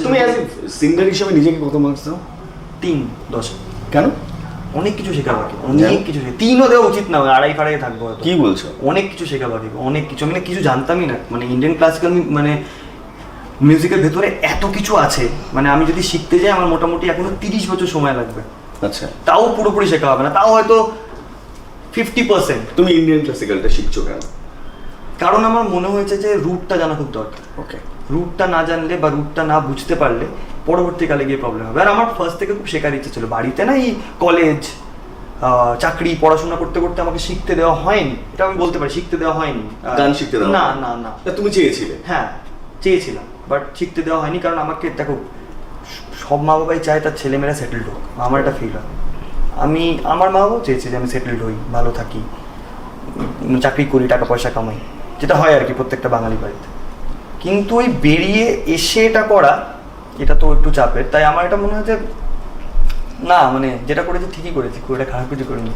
তুমি as singer হিসেবে নিজেকে কত মার্কস দাও? 3-10। কেন? অনেক কিছু শেখা বাকি, অনেক কিছু। 3ও দেওয়া উচিত না, 2.5 থাকবো। কি বলছো? অনেক কিছু শেখা বাকি, অনেক কিছু। আমি কিছু জানতামই না, মানে ইন্ডিয়ান ক্লাসিক্যাল মানে মিউজিকের ভেতরে এত কিছু আছে, মানে আমি যদি শিখতে যাই আমার মোটামুটি এখনো 30 বছর সময় লাগবে। আচ্ছা, তাও পুরোপুরি শেখা হবে না, তাও হয়তো 50%। তুমি ইন্ডিয়ান ক্লাসিক্যালটা শিখছো কেন? কারণ আমার মনে হয়েছে যে রুটটা জানা খুব দরকার। ওকে, রুটটা না জানলে বা রুটটা না বুঝতে পারলে পরবর্তীকালে গিয়ে প্রবলেম হবে। আর আমার ফার্স্ট থেকে খুব শেখার ইচ্ছে ছিল। বাড়িতে না এই কলেজ, চাকরি, পড়াশোনা করতে করতে আমাকে শিখতে দেওয়া হয়নি, এটা আমি বলতে পারি, শিখতে দেওয়া হয়নি। গান শিখতে দেওয়া না হয়নি? না না। তুমি চেয়েছিলে? হ্যাঁ, চেয়েছিলাম, বাট শিখতে দেওয়া হয়নি। কারণ আমাকে দেখো, সব মা বাবাই চায় তার ছেলেমেয়েরা সেটেলড হোক, আমার একটা ফিল হয়। আমার মা বাবাও চেয়েছে যে আমি সেটেলড হই, ভালো থাকি, চাকরি করি, টাকা পয়সা কামাই, যেটা হয় আর কি প্রত্যেকটা বাঙালি বাড়িতে। কিন্তু ওই বেরিয়ে এসে এটা করা, এটা তো একটু চাপের। তাই আমার এটা মনে হয় যে না, মানে যেটা করেছি ঠিকই করেছি, খুব একটা খারাপ কিছু করিনি।